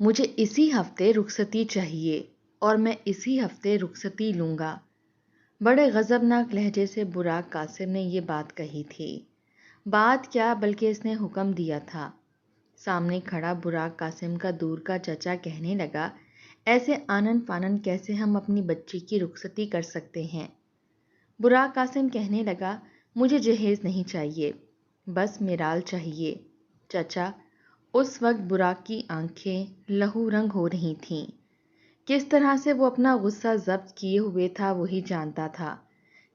مجھے اسی ہفتے رخصتی چاہیے اور میں اسی ہفتے رخصتی لوں گا۔ بڑے غضبناک لہجے سے براق قاسم نے یہ بات کہی تھی۔ بات کیا بلکہ اس نے حکم دیا تھا۔ سامنے کھڑا براق قاسم کا دور کا چچا کہنے لگا، ایسے آنن فانن کیسے ہم اپنی بچی کی رخصتی کر سکتے ہیں؟ براق قاسم کہنے لگا، مجھے جہیز نہیں چاہیے، بس میرال چاہیے۔ چچا، اس وقت براق کی آنکھیں لہو رنگ ہو رہی تھیں۔ کس طرح سے وہ اپنا غصہ ضبط کیے ہوئے تھا وہی جانتا تھا۔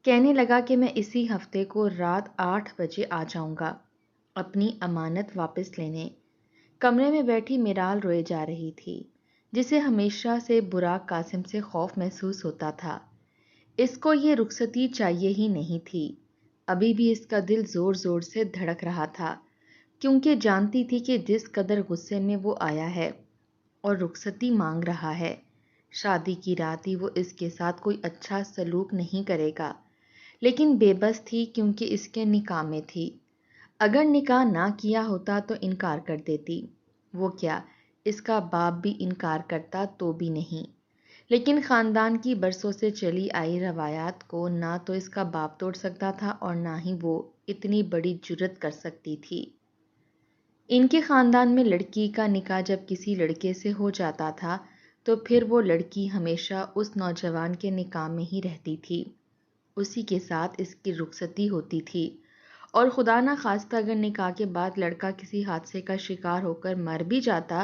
کہنے لگا کہ میں اسی ہفتے کو رات 8 بجے آ جاؤں گا اپنی امانت واپس لینے۔ کمرے میں بیٹھی میرال روئے جا رہی تھی، جسے ہمیشہ سے براق قاسم سے خوف محسوس ہوتا تھا۔ اس کو یہ رخصتی چاہیے ہی نہیں تھی۔ ابھی بھی اس کا دل زور زور سے دھڑک رہا تھا، کیونکہ جانتی تھی کہ جس قدر غصے میں وہ آیا ہے اور رخصتی مانگ رہا ہے، شادی کی رات ہی وہ اس کے ساتھ کوئی اچھا سلوک نہیں کرے گا۔ لیکن بے بس تھی کیونکہ اس کے نکاح میں تھی۔ اگر نکاح نہ کیا ہوتا تو انکار کر دیتی۔ وہ کیا، اس کا باپ بھی انکار کرتا تو بھی نہیں۔ لیکن خاندان کی برسوں سے چلی آئی روایات کو نہ تو اس کا باپ توڑ سکتا تھا اور نہ ہی وہ اتنی بڑی جرت کر سکتی تھی۔ ان کے خاندان میں لڑکی کا نکاح جب کسی لڑکے سے ہو جاتا تھا تو پھر وہ لڑکی ہمیشہ اس نوجوان کے نکاح میں ہی رہتی تھی، اسی کے ساتھ اس کی رخصتی ہوتی تھی، اور خدا نہ خواستہ اگر نکاح کے بعد لڑکا کسی حادثے کا شکار ہو کر مر بھی جاتا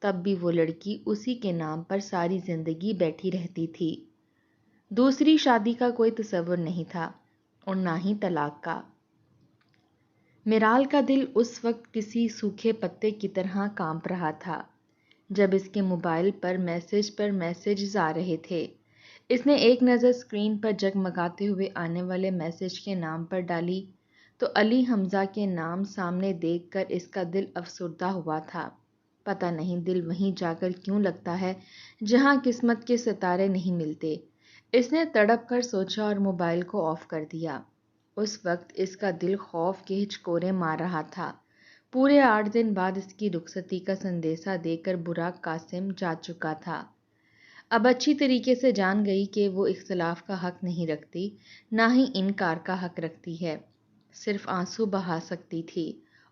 تب بھی وہ لڑکی اسی کے نام پر ساری زندگی بیٹھی رہتی تھی۔ دوسری شادی کا کوئی تصور نہیں تھا اور نہ ہی طلاق کا۔ میرال کا دل اس وقت کسی سوکھے پتے کی طرح کانپ رہا تھا جب اس کے موبائل پر میسجز آ رہے تھے۔ اس نے ایک نظر اسکرین پر جگمگاتے ہوئے آنے والے میسج کے نام پر ڈالی تو علی حمزہ کے نام سامنے دیکھ کر اس کا دل افسردہ ہوا تھا۔ پتہ نہیں دل وہیں جا کر کیوں لگتا ہے جہاں قسمت کے ستارے نہیں ملتے۔ اس نے تڑپ کر سوچا اور موبائل کو آف کر دیا۔ اس وقت اس کا دل خوف کے ہچکورے مار رہا تھا۔ پورے 8 دن بعد اس کی رخصتی کا سندیسہ دے کر براق قاسم جا چکا تھا۔ اب اچھی طریقے سے جان گئی کہ وہ اختلاف کا حق نہیں رکھتی، نہ ہی انکار کا حق رکھتی ہے، صرف آنسو بہا سکتی تھی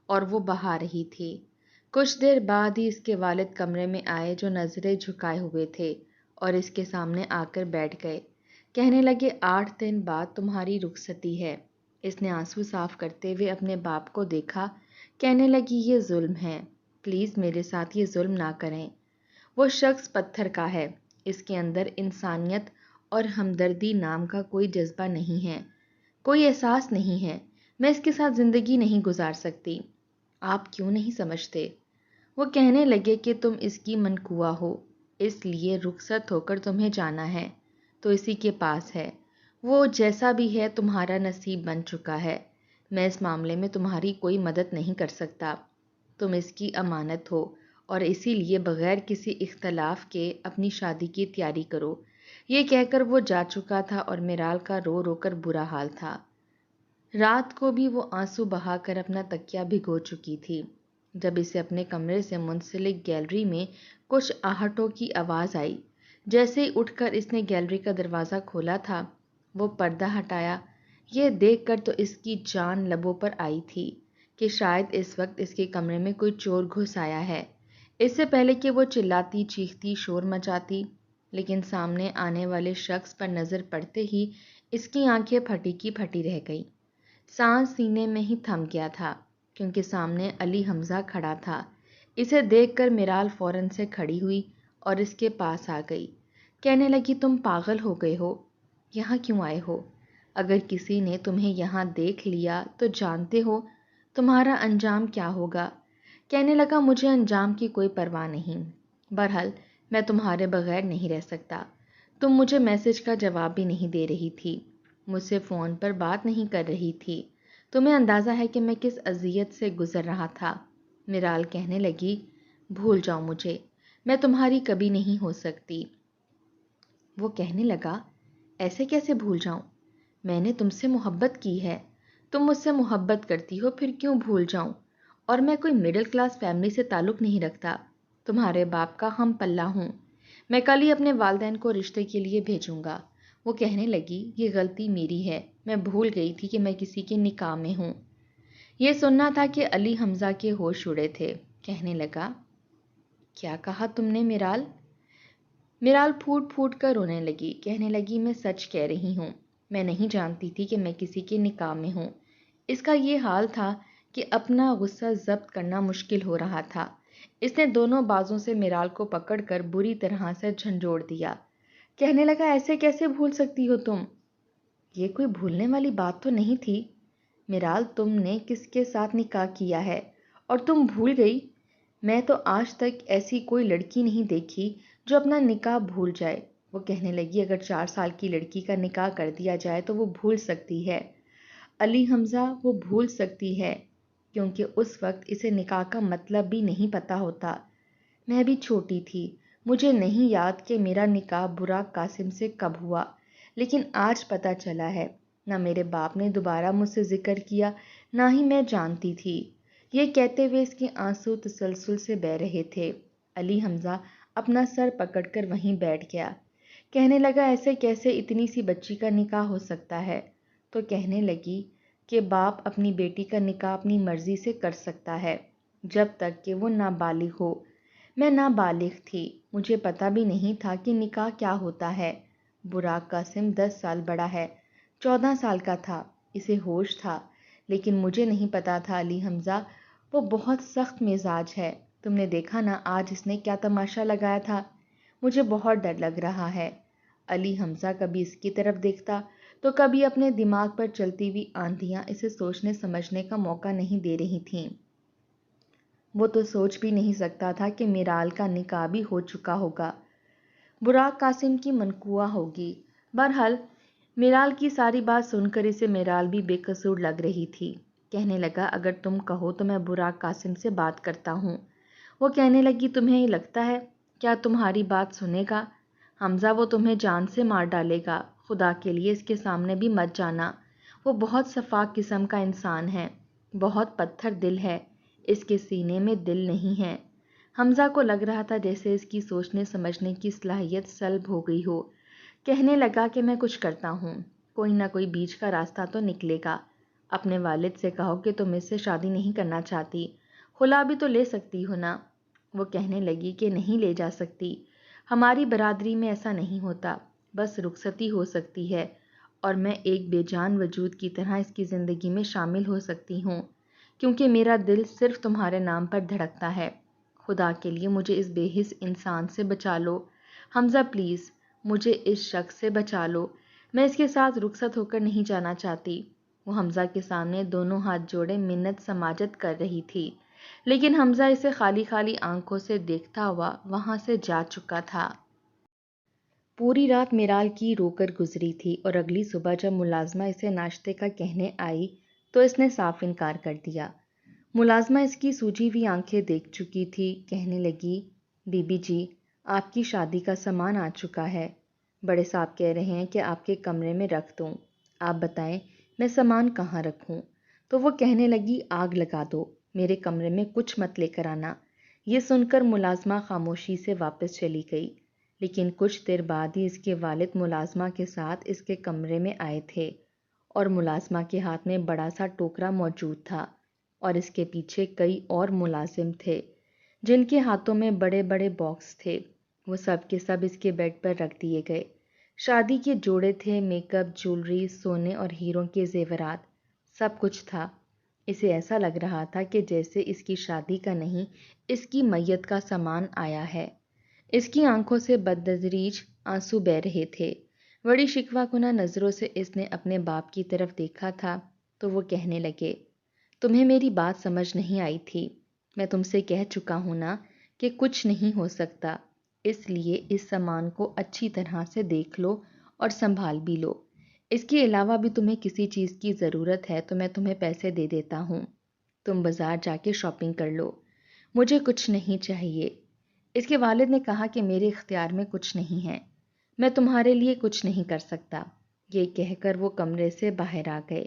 اور وہ بہا رہی تھی۔ کچھ دیر بعد ہی اس کے والد کمرے میں آئے جو نظریں جھکائے ہوئے تھے اور اس کے سامنے آ کر بیٹھ گئے۔ کہنے لگے، 8 دن بعد تمہاری رخصتی ہے۔ اس نے آنسو صاف کرتے ہوئے اپنے باپ کو دیکھا۔ کہنے لگی، یہ ظلم ہے، پلیز میرے ساتھ یہ ظلم نہ کریں۔ وہ شخص پتھر کا ہے، اس کے اندر انسانیت اور ہمدردی نام کا کوئی جذبہ نہیں ہے، کوئی احساس نہیں ہے۔ میں اس کے ساتھ زندگی نہیں گزار سکتی۔ آپ کیوں نہیں سمجھتے؟ وہ کہنے لگے کہ تم اس کی منقوہ ہو، اس لیے رخصت ہو کر تمہیں جانا ہے تو اسی کے پاس ہے۔ وہ جیسا بھی ہے تمہارا نصیب بن چکا ہے۔ میں اس معاملے میں تمہاری کوئی مدد نہیں کر سکتا۔ تم اس کی امانت ہو اور اسی لیے بغیر کسی اختلاف کے اپنی شادی کی تیاری کرو۔ یہ کہہ کر وہ جا چکا تھا اور میرال کا رو رو کر برا حال تھا۔ رات کو بھی وہ آنسو بہا کر اپنا تکیہ بھگو چکی تھی جب اسے اپنے کمرے سے منسلک گیلری میں کچھ آہٹوں کی آواز آئی۔ جیسے ہی اٹھ کر اس نے گیلری کا دروازہ کھولا تھا، وہ پردہ ہٹایا۔ یہ دیکھ کر تو اس کی جان لبوں پر آئی تھی کہ شاید اس وقت اس کے کمرے میں کوئی چور گھس آیا ہے۔ اس سے پہلے کہ وہ چلاتی چیختی شور مچاتی، لیکن سامنے آنے والے شخص پر نظر پڑتے ہی اس کی آنکھیں پھٹی کی پھٹی رہ گئیں۔ سانس سینے میں ہی تھم گیا تھا کیونکہ سامنے علی حمزہ کھڑا تھا۔ اسے دیکھ کر میرال فوراً سے کھڑی ہوئی اور اس کے پاس آ گئی۔ کہنے لگی، تم پاگل ہو گئے ہو، یہاں کیوں آئے ہو؟ اگر کسی نے تمہیں یہاں دیکھ لیا تو جانتے ہو تمہارا انجام کیا ہوگا؟ کہنے لگا، مجھے انجام کی کوئی پرواہ نہیں، بہرحال میں تمہارے بغیر نہیں رہ سکتا۔ تم مجھے میسج کا جواب بھی نہیں دے رہی تھی، مجھ سے فون پر بات نہیں کر رہی تھی۔ تمہیں اندازہ ہے کہ میں کس اذیت سے گزر رہا تھا۔ میرال کہنے لگی، بھول جاؤ مجھے، میں تمہاری کبھی نہیں ہو سکتی۔ وہ کہنے لگا، ایسے کیسے بھول جاؤں؟ میں نے تم سے محبت کی ہے، تم مجھ سے محبت کرتی ہو، پھر کیوں بھول جاؤں؟ اور میں کوئی مڈل کلاس فیملی سے تعلق نہیں رکھتا۔ تمہارے باپ کا ہم پلہ ہوں. میں کل ہی اپنے والدین کو رشتے کے لیے بھیجوں گا. وہ کہنے لگی یہ غلطی میری ہے. میں بھول گئی تھی کہ میں کسی کے نکاح میں ہوں. یہ سننا تھا کہ علی حمزہ کے ہوش اڑے تھے. کہنے لگا کیا کہا تم نے میرال؟ میرال پھوٹ پھوٹ کر رونے لگی. کہنے لگی میں سچ کہہ رہی ہوں. میں نہیں جانتی تھی کہ میں کسی کے نکاح میں ہوں. اس کا یہ حال تھا کہ اپنا غصہ ضبط کرنا مشکل ہو رہا تھا. اس نے دونوں بازوں سے میرال کو پکڑ کر بری طرح سے جھنجھوڑ دیا. کہنے لگا ایسے کیسے بھول سکتی ہو تم؟ یہ کوئی بھولنے والی بات تو نہیں تھی. میرال تم نے کس کے ساتھ نکاح کیا ہے اور تم بھول گئی؟ میں تو آج تک ایسی کوئی لڑکی نہیں دیکھی جو اپنا نکاح بھول جائے. وہ کہنے لگی اگر 4 سال کی لڑکی کا نکاح کر دیا جائے تو وہ بھول سکتی ہے. علی حمزہ وہ بھول سکتی ہے کیونکہ اس وقت اسے نکاح کا مطلب بھی نہیں پتا ہوتا. میں بھی چھوٹی تھی. مجھے نہیں یاد کہ میرا نکاح براق قاسم سے کب ہوا، لیکن آج پتہ چلا ہے. نہ میرے باپ نے دوبارہ مجھ سے ذکر کیا، نہ ہی میں جانتی تھی. یہ کہتے ہوئے اس کے آنسو تسلسل سے بہہ رہے تھے. علی حمزہ اپنا سر پکڑ کر وہیں بیٹھ گیا. کہنے لگا ایسے کیسے اتنی سی بچی کا نکاح ہو سکتا ہے؟ تو کہنے لگی کہ باپ اپنی بیٹی کا نکاح اپنی مرضی سے کر سکتا ہے جب تک کہ وہ نابالغ ہو. میں نابالغ تھی. مجھے پتہ بھی نہیں تھا کہ نکاح کیا ہوتا ہے. براق قاسم 10 سال بڑا ہے. 14 سال کا تھا. اسے ہوش تھا. لیکن مجھے نہیں پتا تھا علی حمزہ وہ بہت سخت مزاج ہے. تم نے دیکھا نا آج اس نے کیا تماشا لگایا تھا. مجھے بہت ڈر لگ رہا ہے. علی حمزہ کبھی اس کی طرف دیکھتا تو کبھی اپنے دماغ پر چلتی ہوئی آندھیاں اسے سوچنے سمجھنے کا موقع نہیں دے رہی تھیں. وہ تو سوچ بھی نہیں سکتا تھا کہ میرال کا نکاح بھی ہو چکا ہوگا. براق قاسم کی منقوہ ہوگی. بہرحال میرال کی ساری بات سن کر اسے میرال بھی بے قصور لگ رہی تھی. کہنے لگا اگر تم کہو تو میں براق قاسم سے بات کرتا ہوں. وہ کہنے لگی تمہیں یہ لگتا ہے کیا تمہاری بات سنے گا؟ حمزہ وہ تمہیں جان سے مار ڈالے گا. خدا کے لیے اس کے سامنے بھی مت جانا. وہ بہت صفاک قسم کا انسان ہے. بہت پتھر دل ہے. اس کے سینے میں دل نہیں ہے. حمزہ کو لگ رہا تھا جیسے اس کی سوچنے سمجھنے کی صلاحیت سلب ہو گئی ہو. کہنے لگا کہ میں کچھ کرتا ہوں. کوئی نہ کوئی بیچ کا راستہ تو نکلے گا. اپنے والد سے کہو کہ تم اس سے شادی نہیں کرنا چاہتی. خلا بھی تو لے سکتی ہو نا. وہ کہنے لگی کہ نہیں لے جا سکتی. ہماری برادری میں ایسا نہیں ہوتا. بس رخصتی ہو سکتی ہے اور میں ایک بے جان وجود کی طرح اس کی زندگی میں شامل ہو سکتی ہوں کیونکہ میرا دل صرف تمہارے نام پر دھڑکتا ہے. خدا کے لیے مجھے اس بے حس انسان سے بچا لو. حمزہ پلیز مجھے اس شخص سے بچا لو. میں اس کے ساتھ رخصت ہو کر نہیں جانا چاہتی. وہ حمزہ کے سامنے دونوں ہاتھ جوڑے منت سماجت کر رہی تھی لیکن حمزہ اسے خالی خالی آنکھوں سے دیکھتا ہوا وہاں سے جا چکا تھا. پوری رات میرال کی رو کر گزری تھی اور اگلی صبح جب ملازمہ اسے ناشتے کا کہنے آئی تو اس نے صاف انکار کر دیا. ملازمہ اس کی سوجی ہوئی آنکھیں دیکھ چکی تھی. کہنے لگی بی بی جی آپ کی شادی کا سامان آ چکا ہے. بڑے صاحب کہہ رہے ہیں کہ آپ کے کمرے میں رکھ دوں. آپ بتائیں میں سامان کہاں رکھوں؟ تو وہ کہنے لگی آگ لگا دو. میرے کمرے میں کچھ مت لے کر آنا. یہ سن کر ملازمہ خاموشی سے واپس چلی گئی. لیکن کچھ دیر بعد ہی اس کے والد ملازمہ کے ساتھ اس کے کمرے میں آئے تھے اور ملازمہ کے ہاتھ میں بڑا سا ٹوکرا موجود تھا اور اس کے پیچھے کئی اور ملازم تھے جن کے ہاتھوں میں بڑے بڑے باکس تھے. وہ سب کے سب اس کے بیڈ پر رکھ دیے گئے. شادی کے جوڑے تھے، میک اپ، جولری، سونے اور ہیروں کے زیورات، سب کچھ تھا. اسے ایسا لگ رہا تھا کہ جیسے اس کی شادی کا نہیں اس کی میت کا سامان آیا ہے. اس کی آنکھوں سے بدتدریج آنسو بہہ رہے تھے. بڑی شکوہ کنہ نظروں سے اس نے اپنے باپ کی طرف دیکھا تھا تو وہ کہنے لگے تمہیں میری بات سمجھ نہیں آئی تھی. میں تم سے کہہ چکا ہوں نا کہ کچھ نہیں ہو سکتا. اس لیے اس سامان کو اچھی طرح سے دیکھ لو اور سنبھال بھی لو. اس کے علاوہ بھی تمہیں کسی چیز کی ضرورت ہے تو میں تمہیں پیسے دے دیتا ہوں. تم بازار جا کے شاپنگ کر لو. مجھے کچھ نہیں چاہیے. اس کے والد نے کہا کہ میرے اختیار میں کچھ نہیں ہے. میں تمہارے لیے کچھ نہیں کر سکتا. یہ کہہ کر وہ کمرے سے باہر آ گئے.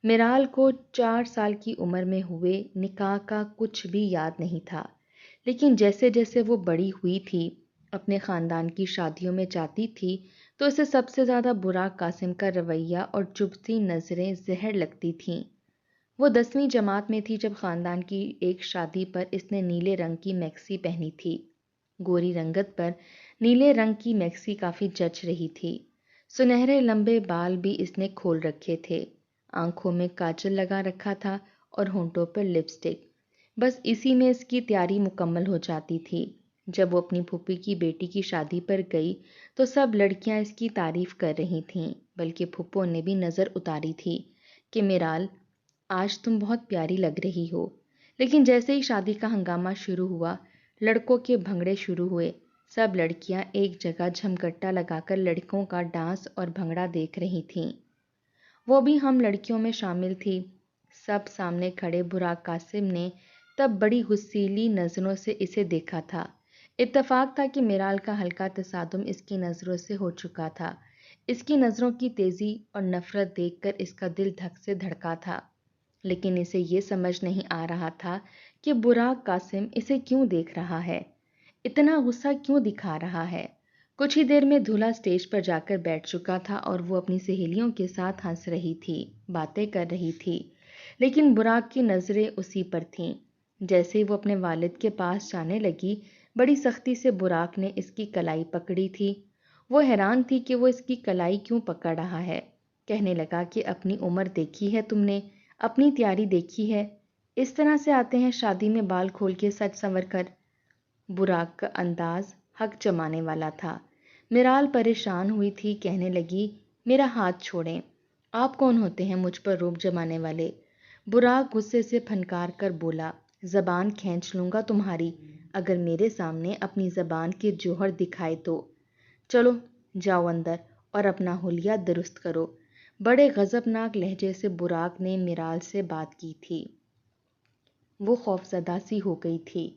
میرال کو 4 سال کی عمر میں ہوئے نکاح کا کچھ بھی یاد نہیں تھا لیکن جیسے جیسے وہ بڑی ہوئی تھی، اپنے خاندان کی شادیوں میں جاتی تھی، تو اسے سب سے زیادہ براق قاسم کا رویہ اور چبھتی نظریں زہر لگتی تھیں۔ وہ 10ویں جماعت میں تھی جب خاندان کی ایک شادی پر اس نے نیلے رنگ کی میکسی پہنی تھی۔ گوری رنگت پر نیلے رنگ کی میکسی کافی جچ رہی تھی۔ سنہرے لمبے بال بھی اس نے کھول رکھے تھے، آنکھوں میں کاجل لگا رکھا تھا اور ہونٹوں پر لپسٹک۔ بس اسی میں اس کی تیاری مکمل ہو جاتی تھی۔ جب وہ اپنی پھوپھی کی بیٹی کی شادی پر گئی تو سب لڑکیاں اس کی تعریف کر رہی تھیں، بلکہ پھوپھو نے بھی نظر اتاری تھی کہ میرال، آج تم بہت پیاری لگ رہی ہو۔ لیکن جیسے ہی شادی کا ہنگامہ شروع ہوا، لڑکوں کے بھنگڑے شروع ہوئے۔ سب لڑکیاں ایک جگہ جھمگٹا لگا کر لڑکوں کا ڈانس اور بھنگڑا دیکھ رہی تھیں۔ وہ بھی ہم لڑکیوں میں شامل تھی۔ سب سامنے کھڑے براق قاسم نے تب بڑی غصیلی نظروں سے اسے دیکھا تھا۔ اتفاق تھا کہ میرال کا ہلکا تصادم اس کی نظروں سے ہو چکا تھا۔ اس کی نظروں کی تیزی اور نفرت دیکھ کر اس کا دل دھک سے دھڑکا تھا، لیکن اسے یہ سمجھ نہیں آ رہا تھا کہ براق قاسم اسے کیوں دیکھ رہا ہے، اتنا غصہ کیوں دکھا رہا ہے۔ کچھ ہی دیر میں دھولا اسٹیج پر جا کر بیٹھ چکا تھا اور وہ اپنی سہیلیوں کے ساتھ ہنس رہی تھی، باتیں کر رہی تھی، لیکن براق کی نظریں اسی پر تھیں۔ جیسے ہی وہ اپنے والد کے پاس جانے لگی، بڑی سختی سے براق نے اس کی کلائی پکڑی تھی۔ وہ حیران تھی کہ وہ اس کی کلائی کیوں پکڑ رہا ہے۔ کہنے لگا کہ اپنی عمر دیکھی ہے تم نے، اپنی تیاری دیکھی ہے، اس طرح سے آتے ہیں شادی میں بال کھول کے سج سنور کر۔ براق کا انداز حق جمانے والا تھا۔ میرال پریشان ہوئی تھی، کہنے لگی، میرا ہاتھ چھوڑیں، آپ کون ہوتے ہیں مجھ پر روب جمانے والے؟ براق غصے سے پھنکار کر بولا، زبان کھینچ لوں گا تمہاری اگر میرے سامنے اپنی زبان کے جوہر دکھائے تو۔ چلو جاؤ اندر اور اپنا حلیہ درست کرو۔ بڑے غضبناک لہجے سے براق نے میرال سے بات کی تھی۔ وہ خوفزدہ سی ہو گئی تھی،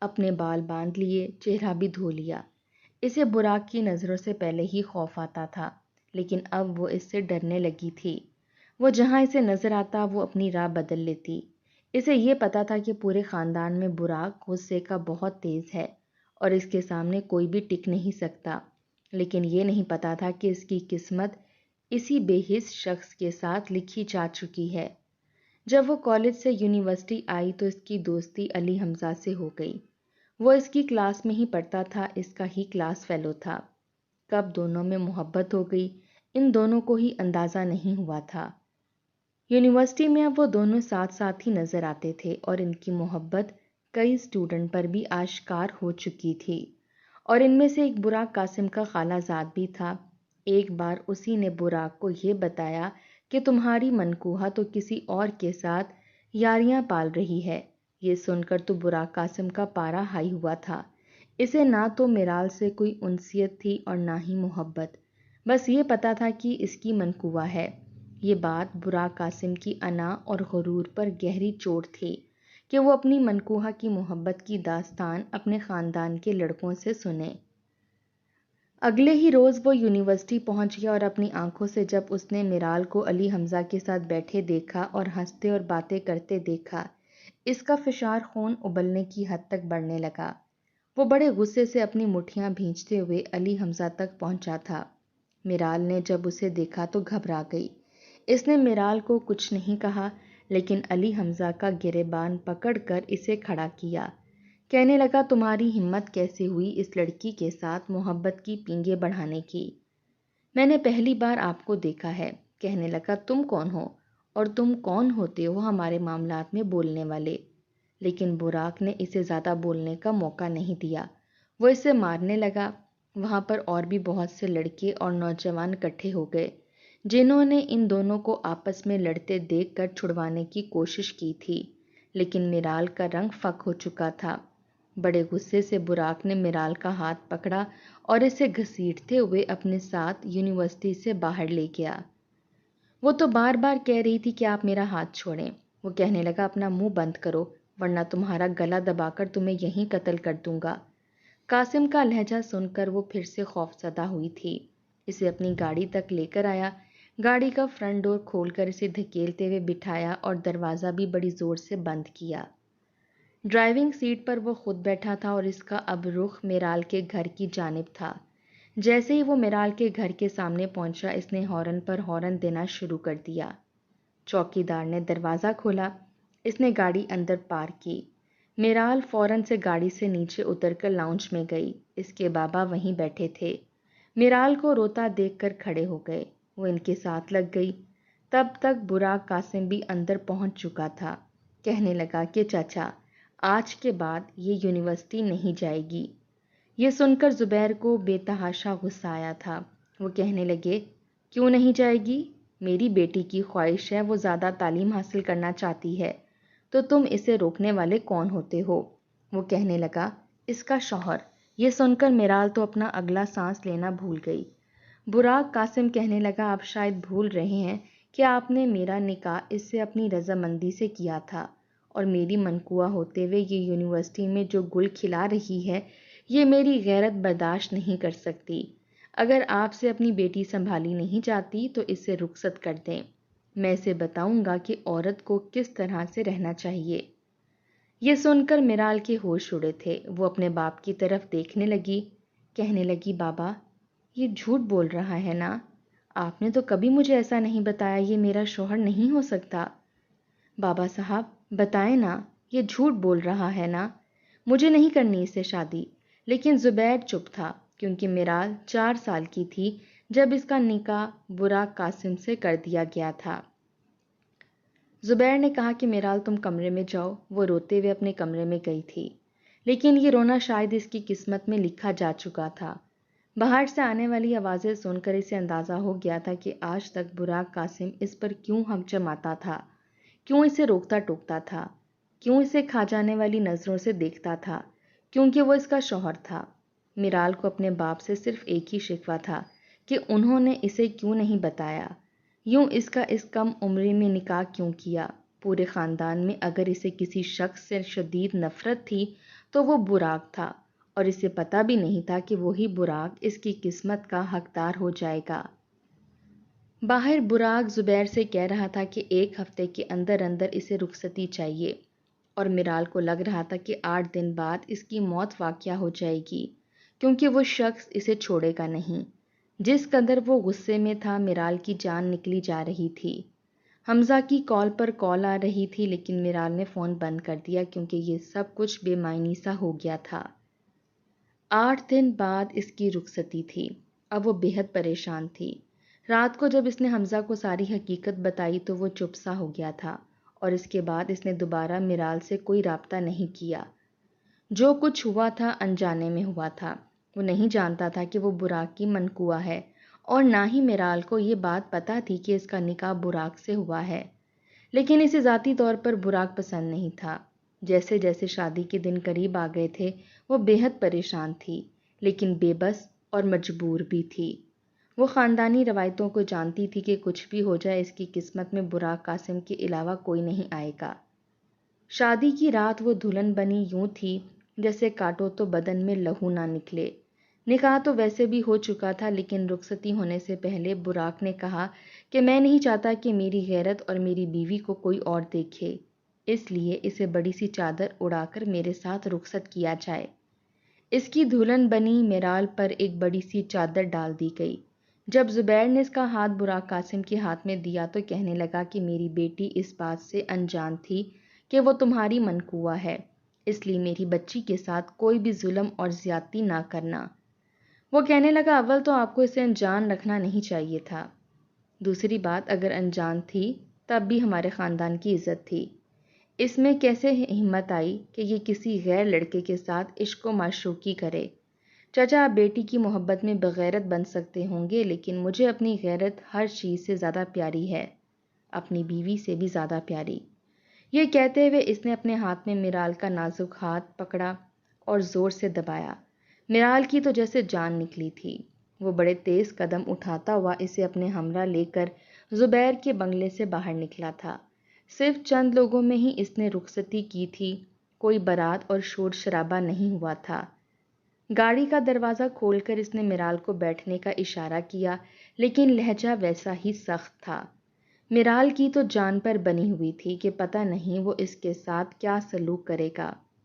اپنے بال باندھ لیے، چہرہ بھی دھو لیا۔ اسے براق کی نظروں سے پہلے ہی خوف آتا تھا، لیکن اب وہ اس سے ڈرنے لگی تھی۔ وہ جہاں اسے نظر آتا وہ اپنی راہ بدل لیتی۔ اسے یہ پتا تھا کہ پورے خاندان میں براق غصے کا بہت تیز ہے اور اس کے سامنے کوئی بھی ٹک نہیں سکتا، لیکن یہ نہیں پتا تھا کہ اس کی قسمت اسی بے حس شخص کے ساتھ لکھی جا چکی ہے۔ جب وہ کالج سے یونیورسٹی آئی تو اس کی دوستی علی حمزہ سے ہو گئی۔ وہ اس کی کلاس میں ہی پڑھتا تھا، اس کا ہی کلاس فیلو تھا۔ کب دونوں میں محبت ہو گئی، ان دونوں کو ہی اندازہ نہیں ہوا تھا۔ یونیورسٹی میں اب وہ دونوں ساتھ ساتھ ہی نظر آتے تھے اور ان کی محبت کئی اسٹوڈنٹ پر بھی آشکار ہو چکی تھی، اور ان میں سے ایک براق قاسم کا خالہ زاد بھی تھا۔ ایک بار اسی نے براق کو یہ بتایا کہ تمہاری منکوہہ تو کسی اور کے ساتھ یاریاں پال رہی ہے۔ یہ سن کر تو براق قاسم کا پارا ہائی ہوا تھا۔ اسے نہ تو میرال سے کوئی انسیت تھی اور نہ ہی محبت، بس یہ پتا تھا کہ اس کی منکوہہ ہے۔ یہ بات براق قاسم کی انا اور غرور پر گہری چوٹ تھی کہ وہ اپنی منکوہہ کی محبت کی داستان اپنے خاندان کے لڑکوں سے سنے۔ اگلے ہی روز وہ یونیورسٹی پہنچ گیا اور اپنی آنکھوں سے جب اس نے میرال کو علی حمزہ کے ساتھ بیٹھے دیکھا اور ہنستے اور باتیں کرتے دیکھا، اس کا فشار خون ابلنے کی حد تک بڑھنے لگا۔ وہ بڑے غصے سے اپنی مٹھیاں بھینچتے ہوئے علی حمزہ تک پہنچا تھا۔ میرال نے جب اسے دیکھا تو گھبرا گئی۔ اس نے میرال کو کچھ نہیں کہا، لیکن علی حمزہ کا گریبان پکڑ کر اسے کھڑا کیا۔ کہنے لگا، تمہاری ہمت کیسے ہوئی اس لڑکی کے ساتھ محبت کی پینگیں بڑھانے کی؟ میں نے پہلی بار آپ کو دیکھا ہے۔ کہنے لگا، تم کون ہو اور تم کون ہوتے ہو ہمارے معاملات میں بولنے والے؟ لیکن براق نے اسے زیادہ بولنے کا موقع نہیں دیا۔ وہ اسے مارنے لگا۔ وہاں پر اور بھی بہت سے لڑکے اور نوجوان اکٹھے ہو گئے جنہوں نے ان دونوں کو آپس میں لڑتے دیکھ کر چھڑوانے کی کوشش کی تھی، لیکن میرال کا رنگ فک ہو چکا تھا۔ بڑے غصے سے براق نے میرال کا ہاتھ پکڑا اور اسے گھسیٹتے ہوئے اپنے ساتھ یونیورسٹی سے باہر لے گیا۔ وہ تو بار بار کہہ رہی تھی کہ آپ میرا ہاتھ چھوڑیں۔ وہ کہنے لگا، اپنا منہ بند کرو ورنہ تمہارا گلا دبا کر تمہیں یہیں قتل کر دوں گا۔ قاسم کا لہجہ سن کر وہ پھر سے خوفزدہ ہوئی تھی۔ اسے اپنی گاڑی تک لے کر آیا، گاڑی کا فرنٹ ڈور کھول کر اسے دھکیلتے ہوئے بٹھایا اور دروازہ بھی بڑی زور سے بند کیا۔ ڈرائیونگ سیٹ پر وہ خود بیٹھا تھا اور اس کا اب رخ میرال کے گھر کی جانب تھا۔ جیسے ہی وہ میرال کے گھر کے سامنے پہنچا، اس نے ہارن پر ہارن دینا شروع کر دیا۔ چوکیدار نے دروازہ کھولا۔ اس نے گاڑی اندر پارک کی۔ میرال فوراً سے گاڑی سے نیچے اتر کر لاؤنج میں گئی۔ اس کے بابا وہیں بیٹھے تھے۔ میرال کو روتا دیکھ کر کھڑے ہو گئے۔ وہ ان کے ساتھ لگ گئی۔ تب تک براق قاسم بھی اندر پہنچ چکا تھا۔ کہنے لگا کہ چاچا، آج کے بعد یہ یونیورسٹی نہیں جائے گی۔ یہ سن کر زبیر کو بے تحاشا غصہ آیا تھا۔ وہ کہنے لگے، کیوں نہیں جائے گی؟ میری بیٹی کی خواہش ہے، وہ زیادہ تعلیم حاصل کرنا چاہتی ہے، تو تم اسے روکنے والے کون ہوتے ہو؟ وہ کہنے لگا، اس کا شوہر۔ یہ سن کر میرال تو اپنا اگلا سانس لینا بھول گئی۔ براق قاسم کہنے لگا، آپ شاید بھول رہے ہیں کہ آپ نے میرا نکاح اس سے اپنی رضامندی سے کیا تھا، اور میری منقوہ ہوتے ہوئے یہ یونیورسٹی میں جو گل کھلا رہی ہے، یہ میری غیرت برداشت نہیں کر سکتی۔ اگر آپ سے اپنی بیٹی سنبھالی نہیں جاتی تو اسے رخصت کر دیں۔ میں اسے بتاؤں گا کہ عورت کو کس طرح سے رہنا چاہیے۔ یہ سن کر میرال کے ہوش اڑے تھے۔ وہ اپنے باپ کی طرف دیکھنے لگی۔ کہنے لگی، بابا، یہ جھوٹ بول رہا ہے نا؟ آپ نے تو کبھی مجھے ایسا نہیں بتایا، یہ میرا شوہر نہیں ہو سکتا۔ بابا صاحب بتائیں نا، یہ جھوٹ بول رہا ہے نا؟ مجھے نہیں کرنی اس سے شادی۔ لیکن زبیر چپ تھا، کیونکہ میرال 4 سال کی تھی جب اس کا نکاح براق قاسم سے کر دیا گیا تھا۔ زبیر نے کہا کہ میرال تم کمرے میں جاؤ۔ وہ روتے ہوئے اپنے کمرے میں گئی تھی، لیکن یہ رونا شاید اس کی قسمت میں لکھا جا چکا تھا۔ باہر سے آنے والی آوازیں سن کر اسے اندازہ ہو گیا تھا کہ آج تک براق قاسم اس پر کیوں حق جماتا تھا، کیوں اسے روکتا ٹوکتا تھا، کیوں اسے کھا جانے والی نظروں سے دیکھتا تھا، کیونکہ وہ اس کا شوہر تھا۔ میرال کو اپنے باپ سے صرف ایک ہی شکوہ تھا کہ انہوں نے اسے کیوں نہیں بتایا، یوں اس کا اس کم عمری میں نکاح کیوں کیا۔ پورے خاندان میں اگر اسے کسی شخص سے شدید نفرت تھی تو وہ براق تھا، اور اسے پتہ بھی نہیں تھا کہ وہی براق اس کی قسمت کا حقدار ہو جائے گا۔ باہر براق زبیر سے کہہ رہا تھا کہ 1 ہفتے کے اندر اندر اسے رخصتی چاہیے، اور میرال کو لگ رہا تھا کہ 8 دن بعد اس کی موت واقع ہو جائے گی، کیونکہ وہ شخص اسے چھوڑے گا نہیں۔ جس قدر وہ غصے میں تھا، میرال کی جان نکلی جا رہی تھی۔ حمزہ کی کال پر کال آ رہی تھی، لیکن میرال نے فون بند کر دیا کیونکہ یہ سب کچھ بے معنی سا ہو گیا تھا۔ 8 دن بعد اس کی رخصتی تھی۔ اب وہ بے حد پریشان تھی۔ رات کو جب اس نے حمزہ کو ساری حقیقت بتائی تو وہ چپ سا ہو گیا تھا، اور اس کے بعد اس نے دوبارہ میرال سے کوئی رابطہ نہیں کیا۔ جو کچھ ہوا تھا انجانے میں ہوا تھا۔ وہ نہیں جانتا تھا کہ وہ براق کی منقوہ ہے، اور نہ ہی میرال کو یہ بات پتہ تھی کہ اس کا نکاح براق سے ہوا ہے۔ لیکن اسے ذاتی طور پر براق پسند نہیں تھا۔ جیسے جیسے شادی کے دن قریب آ گئے تھے، وہ بے حد پریشان تھی، لیکن بے بس اور مجبور بھی تھی۔ وہ خاندانی روایتوں کو جانتی تھی کہ کچھ بھی ہو جائے، اس کی قسمت میں براق قاسم کے علاوہ کوئی نہیں آئے گا۔ شادی کی رات وہ دلہن بنی یوں تھی جیسے کاٹو تو بدن میں لہو نہ نکلے۔ نکاح تو ویسے بھی ہو چکا تھا، لیکن رخصتی ہونے سے پہلے براق نے کہا کہ میں نہیں چاہتا کہ میری غیرت اور میری بیوی کو کوئی اور دیکھے، اس لیے اسے بڑی سی چادر اڑا کر میرے ساتھ رخصت کیا جائے۔ اس کی دلہن بنی میرال پر ایک بڑی سی چادر ڈال دی گئی۔ جب زبیر نے اس کا ہاتھ براق قاسم کے ہاتھ میں دیا تو کہنے لگا کہ میری بیٹی اس بات سے انجان تھی کہ وہ تمہاری منقوہ ہے، اس لیے میری بچی کے ساتھ کوئی بھی ظلم اور زیادتی نہ کرنا۔ وہ کہنے لگا، اول تو آپ کو اسے انجان رکھنا نہیں چاہیے تھا، دوسری بات اگر انجان تھی تب بھی ہمارے خاندان کی عزت تھی۔ اس میں کیسے ہمت آئی کہ یہ کسی غیر لڑکے کے ساتھ عشق و معشوقی کرے؟ چچا، آپ بیٹی کی محبت میں بغیرت بن سکتے ہوں گے، لیکن مجھے اپنی غیرت ہر چیز سے زیادہ پیاری ہے، اپنی بیوی سے بھی زیادہ پیاری۔ یہ کہتے ہوئے اس نے اپنے ہاتھ میں میرال کا نازک ہاتھ پکڑا اور زور سے دبایا۔ میرال کی تو جیسے جان نکلی تھی۔ وہ بڑے تیز قدم اٹھاتا ہوا اسے اپنے ہمراہ لے کر زبیر کے بنگلے سے باہر نکلا تھا۔ صرف چند لوگوں میں ہی اس نے رخصتی کی تھی، کوئی بارات اور شور شرابہ نہیں ہوا تھا۔ گاڑی کا دروازہ کھول کر اس نے میرال کو بیٹھنے کا اشارہ کیا، لیکن لہجہ ویسا ہی سخت تھا۔ میرال کی تو جان پر بنی ہوئی تھی کہ پتہ نہیں وہ اس کے ساتھ کیا سلوک کرے گا۔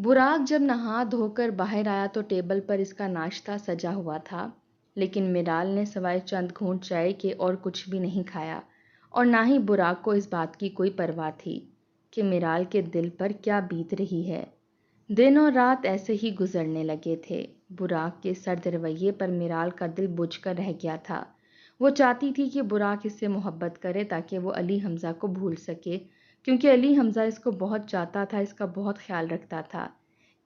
براق جب نہا دھو کر باہر آیا تو ٹیبل پر اس کا ناشتہ سجا ہوا تھا، لیکن میرال نے سوائے چند گھونٹ چائے کے اور کچھ بھی نہیں کھایا، اور نہ ہی براق کو اس بات کی کوئی پرواہ تھی کہ میرال کے دل پر کیا بیت رہی ہے۔ دن اور رات ایسے ہی گزرنے لگے تھے۔ براق کے سرد رویے پر میرال کا دل بجھ کر رہ گیا تھا۔ وہ چاہتی تھی کہ براق اس سے محبت کرے تاکہ وہ علی حمزہ کو بھول سکے، کیونکہ علی حمزہ اس کو بہت چاہتا تھا، اس کا بہت خیال رکھتا تھا،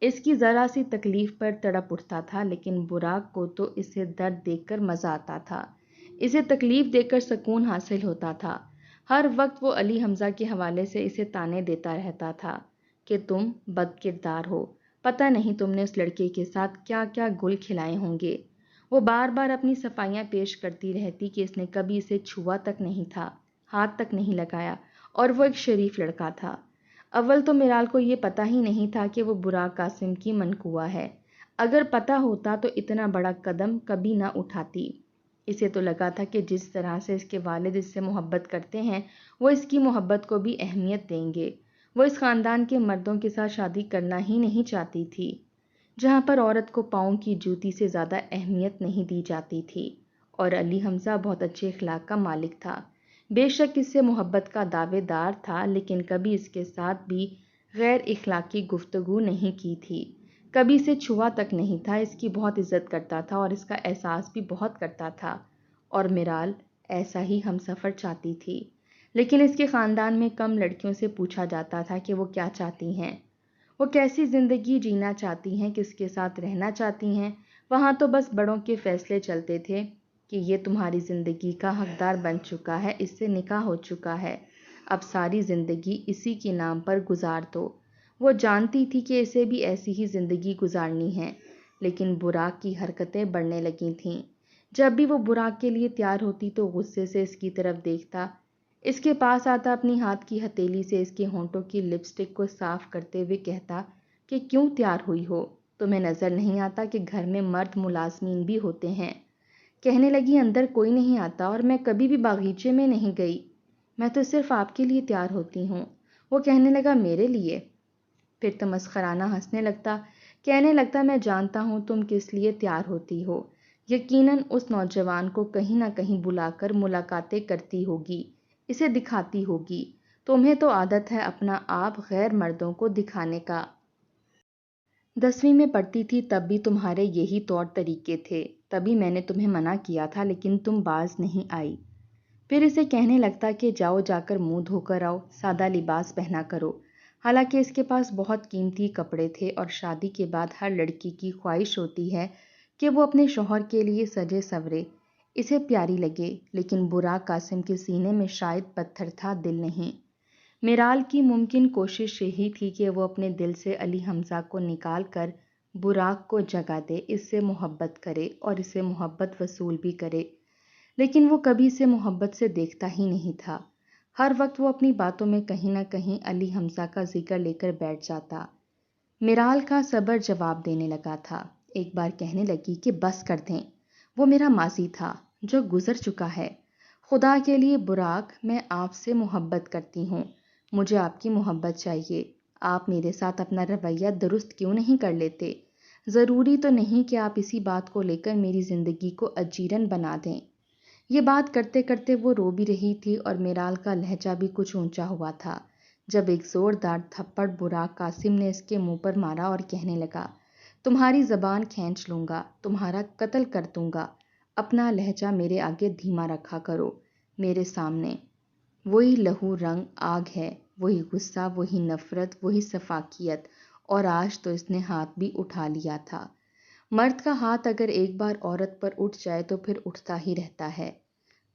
اس کی ذرا سی تکلیف پر تڑپ اٹھتا تھا، لیکن براق کو تو اسے درد دیکھ کر مزہ آتا تھا، اسے تکلیف دیکھ کر سکون حاصل ہوتا تھا۔ ہر وقت وہ علی حمزہ کے حوالے سے اسے طعنے دیتا رہتا تھا کہ تم بد کردار ہو، پتہ نہیں تم نے اس لڑکے کے ساتھ کیا کیا گل کھلائے ہوں گے۔ وہ بار بار اپنی صفائیاں پیش کرتی رہتی کہ اس نے کبھی اسے چھوا تک نہیں تھا، ہاتھ تک نہیں لگایا، اور وہ ایک شریف لڑکا تھا۔ اول تو میرال کو یہ پتہ ہی نہیں تھا کہ وہ براق قاسم کی منقوہ ہے، اگر پتہ ہوتا تو اتنا بڑا قدم کبھی نہ اٹھاتی۔ اسے تو لگا تھا کہ جس طرح سے اس کے والد اس سے محبت کرتے ہیں، وہ اس کی محبت کو بھی اہمیت دیں گے۔ وہ اس خاندان کے مردوں کے ساتھ شادی کرنا ہی نہیں چاہتی تھی، جہاں پر عورت کو پاؤں کی جوتی سے زیادہ اہمیت نہیں دی جاتی تھی۔ اور علی حمزہ بہت اچھے اخلاق کا مالک تھا، بے شک اس سے محبت کا دعوے دار تھا، لیکن کبھی اس کے ساتھ بھی غیر اخلاقی گفتگو نہیں کی تھی، کبھی اسے چھوا تک نہیں تھا۔ اس کی بہت عزت کرتا تھا اور اس کا احساس بھی بہت کرتا تھا، اور میرال ایسا ہی ہمسفر چاہتی تھی۔ لیکن اس کے خاندان میں کم لڑکیوں سے پوچھا جاتا تھا کہ وہ کیا چاہتی ہیں، وہ کیسی زندگی جینا چاہتی ہیں، کس کے ساتھ رہنا چاہتی ہیں۔ وہاں تو بس بڑوں کے فیصلے چلتے تھے کہ یہ تمہاری زندگی کا حقدار بن چکا ہے، اس سے نکاح ہو چکا ہے، اب ساری زندگی اسی کے نام پر گزار دو۔ وہ جانتی تھی کہ اسے بھی ایسی ہی زندگی گزارنی ہے، لیکن براق کی حرکتیں بڑھنے لگی تھیں۔ جب بھی وہ براق کے لیے تیار ہوتی تو غصے سے اس کی طرف دیکھتا، اس کے پاس آتا، اپنی ہاتھ کی ہتھیلی سے اس کے ہونٹوں کی لپسٹک کو صاف کرتے ہوئے کہتا کہ کیوں تیار ہوئی ہو، تمہیں نظر نہیں آتا کہ گھر میں مرد ملازمین بھی ہوتے ہیں؟ کہنے لگی اندر کوئی نہیں آتا، اور میں کبھی بھی باغیچے میں نہیں گئی، میں تو صرف آپ کے لیے تیار ہوتی ہوں۔ وہ کہنے لگا میرے لیے؟ پھر تمسخرانہ ہنسنے لگتا، کہنے لگتا میں جانتا ہوں تم کس لیے تیار ہوتی ہو، یقیناً اس نوجوان کو کہیں نہ کہیں بلا کر ملاقاتیں کرتی ہوگی، اسے دکھاتی ہوگی، تمہیں تو عادت ہے اپنا آپ غیر مردوں کو دکھانے کا۔ 10ویں میں پڑھتی تھی تب بھی تمہارے یہی طور طریقے تھے، تبھی میں نے تمہیں منع کیا تھا لیکن تم باز نہیں آئی۔ پھر اسے کہنے لگتا کہ جاؤ، جا کر منہ دھو کر آؤ، سادہ لباس پہنا کرو۔ حالانکہ اس کے پاس بہت قیمتی کپڑے تھے، اور شادی کے بعد ہر لڑکی کی خواہش ہوتی ہے کہ وہ اپنے شوہر کے لیے سجے سورے، اسے پیاری لگے، لیکن براق قاسم کے سینے میں شاید پتھر تھا، دل نہیں۔ میرال کی ممکن کوشش یہی تھی کہ وہ اپنے دل سے علی حمزہ کو نکال کر براق کو جگہ دے، اس سے محبت کرے اور اسے محبت وصول بھی کرے، لیکن وہ کبھی اسے محبت سے دیکھتا ہی نہیں تھا۔ ہر وقت وہ اپنی باتوں میں کہیں نہ کہیں علی حمزہ کا ذکر لے کر بیٹھ جاتا۔ میرال کا صبر جواب دینے لگا تھا، ایک بار کہنے لگی کہ بس کر دیں، وہ میرا ماضی تھا جو گزر چکا ہے۔ خدا کے لیے براق، میں آپ سے محبت کرتی ہوں، مجھے آپ کی محبت چاہیے، آپ میرے ساتھ اپنا رویہ درست کیوں نہیں کر لیتے؟ ضروری تو نہیں کہ آپ اسی بات کو لے کر میری زندگی کو اجیرن بنا دیں۔ یہ بات کرتے کرتے وہ رو بھی رہی تھی، اور میرال کا لہجہ بھی کچھ اونچا ہوا تھا، جب ایک زوردار تھپڑ براق قاسم نے اس کے منہ پر مارا اور کہنے لگا، تمہاری زبان کھینچ لوں گا، تمہارا قتل کر دوں گا، اپنا لہجہ میرے آگے دھیما رکھا کرو، میرے سامنے۔ وہی لہو رنگ آگ ہے، وہی غصہ، وہی نفرت، وہی سفاکیت، اور آج تو اس نے ہاتھ بھی اٹھا لیا تھا۔ مرد کا ہاتھ اگر ایک بار عورت پر اٹھ جائے تو پھر اٹھتا ہی رہتا ہے۔